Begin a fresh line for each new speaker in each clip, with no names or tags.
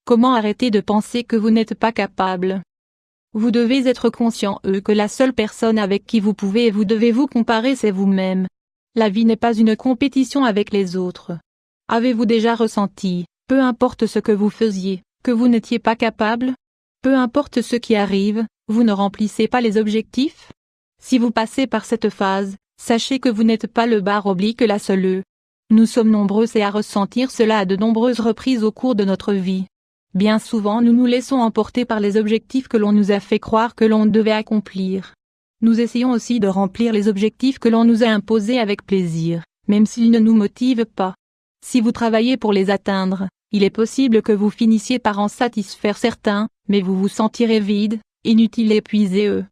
Comment arrêter de penser que vous n'êtes pas capable? Vous devez être conscient que la seule personne avec qui vous pouvez et vous devez vous comparer c'est vous-même. La vie n'est pas une compétition avec les autres. Avez-vous déjà ressenti, peu importe ce que vous faisiez, que vous n'étiez pas capable? Peu importe ce qui arrive, vous ne remplissez pas les objectifs? Si vous passez par cette phase, sachez que vous n'êtes pas le / la seule. Nous sommes nombreux à ressentir cela à de nombreuses reprises au cours de notre vie. Bien souvent nous nous laissons emporter par les objectifs que l'on nous a fait croire que l'on devait accomplir. Nous essayons aussi de remplir les objectifs que l'on nous a imposés avec plaisir, même s'ils ne nous motivent pas. Si vous travaillez pour les atteindre, il est possible que vous finissiez par en satisfaire certains, mais vous vous sentirez vide, inutile et épuisé.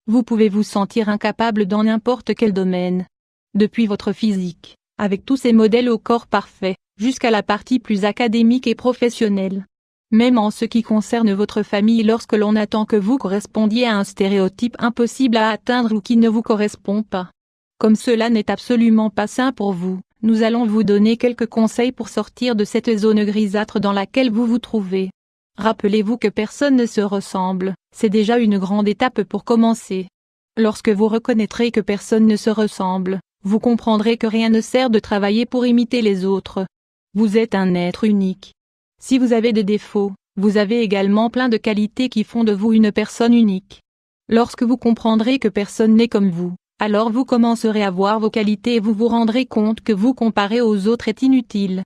Vous pouvez vous sentir incapable dans n'importe quel domaine. Depuis votre physique, avec tous ces modèles au corps parfait, jusqu'à la partie plus académique et professionnelle. Même en ce qui concerne votre famille lorsque l'on attend que vous correspondiez à un stéréotype impossible à atteindre ou qui ne vous correspond pas. Comme cela n'est absolument pas sain pour vous, nous allons vous donner quelques conseils pour sortir de cette zone grisâtre dans laquelle vous vous trouvez. Rappelez-vous que personne ne se ressemble, c'est déjà une grande étape pour commencer. Lorsque vous reconnaîtrez que personne ne se ressemble, vous comprendrez que rien ne sert de travailler pour imiter les autres. Vous êtes un être unique. Si vous avez des défauts, vous avez également plein de qualités qui font de vous une personne unique. Lorsque vous comprendrez que personne n'est comme vous, alors vous commencerez à voir vos qualités et vous vous rendrez compte que vous comparer aux autres est inutile.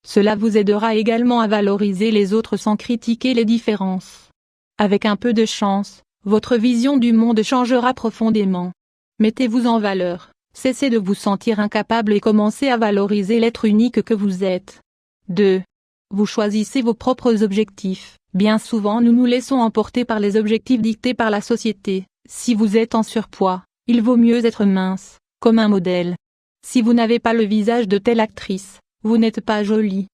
Cela vous aidera également à valoriser les autres sans critiquer les différences. Avec un peu de chance, votre vision du monde changera profondément. Mettez-vous en valeur, cessez de vous sentir incapable et commencez à valoriser l'être unique que vous êtes. 2. Vous choisissez vos propres objectifs. Bien souvent nous nous laissons emporter par les objectifs dictés par la société. Si vous êtes en surpoids, il vaut mieux être mince, comme un modèle. Si vous n'avez pas le visage de telle actrice, vous n'êtes pas jolie.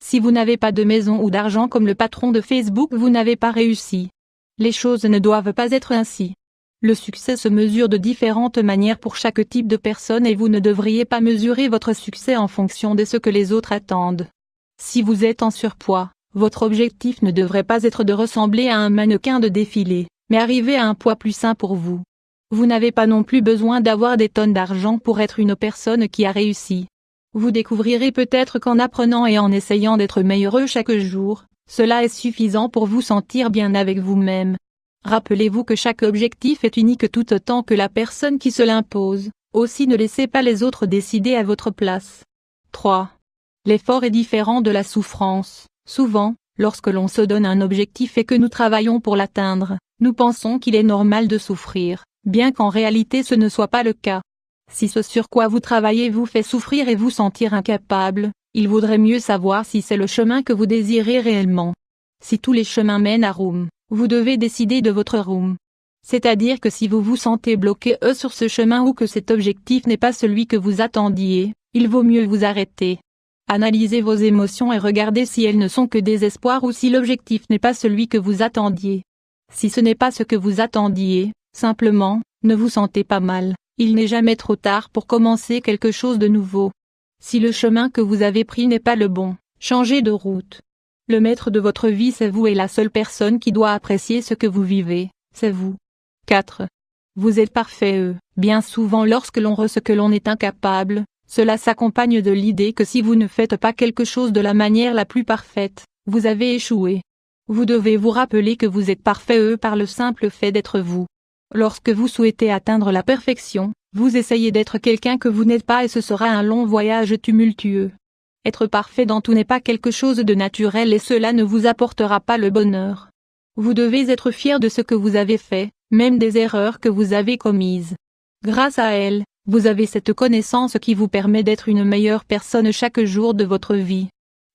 Si vous n'avez pas de maison ou d'argent comme le patron de Facebook, vous n'avez pas réussi. Les choses ne doivent pas être ainsi. Le succès se mesure de différentes manières pour chaque type de personne et vous ne devriez pas mesurer votre succès en fonction de ce que les autres attendent. Si vous êtes en surpoids, votre objectif ne devrait pas être de ressembler à un mannequin de défilé, mais arriver à un poids plus sain pour vous. Vous n'avez pas non plus besoin d'avoir des tonnes d'argent pour être une personne qui a réussi. Vous découvrirez peut-être qu'en apprenant et en essayant d'être meilleur chaque jour, cela est suffisant pour vous sentir bien avec vous-même. Rappelez-vous que chaque objectif est unique tout autant que la personne qui se l'impose, aussi ne laissez pas les autres décider à votre place. 3. L'effort est différent de la souffrance. Souvent, lorsque l'on se donne un objectif et que nous travaillons pour l'atteindre, nous pensons qu'il est normal de souffrir, bien qu'en réalité ce ne soit pas le cas. Si ce sur quoi vous travaillez vous fait souffrir et vous sentir incapable, il vaudrait mieux savoir si c'est le chemin que vous désirez réellement. Si tous les chemins mènent à Rome, vous devez décider de votre Rome. C'est-à-dire que si vous vous sentez bloqué sur ce chemin ou que cet objectif n'est pas celui que vous attendiez, il vaut mieux vous arrêter. Analysez vos émotions et regardez si elles ne sont que des espoirs ou si l'objectif n'est pas celui que vous attendiez. Si ce n'est pas ce que vous attendiez, simplement, ne vous sentez pas mal, il n'est jamais trop tard pour commencer quelque chose de nouveau. Si le chemin que vous avez pris n'est pas le bon, changez de route. Le maître de votre vie c'est vous et la seule personne qui doit apprécier ce que vous vivez, c'est vous. 4. Vous êtes parfait. Bien souvent lorsque l'on ressent que l'on est incapable, cela s'accompagne de l'idée que si vous ne faites pas quelque chose de la manière la plus parfaite, vous avez échoué. Vous devez vous rappeler que vous êtes parfait par le simple fait d'être vous. Lorsque vous souhaitez atteindre la perfection, vous essayez d'être quelqu'un que vous n'êtes pas et ce sera un long voyage tumultueux. Être parfait dans tout n'est pas quelque chose de naturel et cela ne vous apportera pas le bonheur. Vous devez être fier de ce que vous avez fait, même des erreurs que vous avez commises. Grâce à elles, vous avez cette connaissance qui vous permet d'être une meilleure personne chaque jour de votre vie.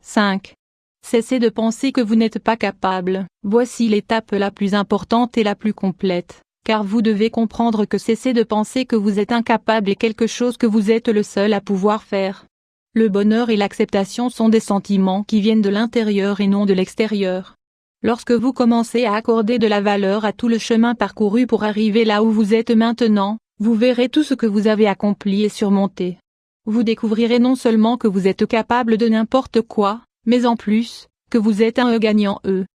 5. Cessez de penser que vous n'êtes pas capable. Voici l'étape la plus importante et la plus complète, car vous devez comprendre que cesser de penser que vous êtes incapable est quelque chose que vous êtes le seul à pouvoir faire. Le bonheur et l'acceptation sont des sentiments qui viennent de l'intérieur et non de l'extérieur. Lorsque vous commencez à accorder de la valeur à tout le chemin parcouru pour arriver là où vous êtes maintenant, vous verrez tout ce que vous avez accompli et surmonté. Vous découvrirez non seulement que vous êtes capable de n'importe quoi, mais en plus, que vous êtes un gagnant.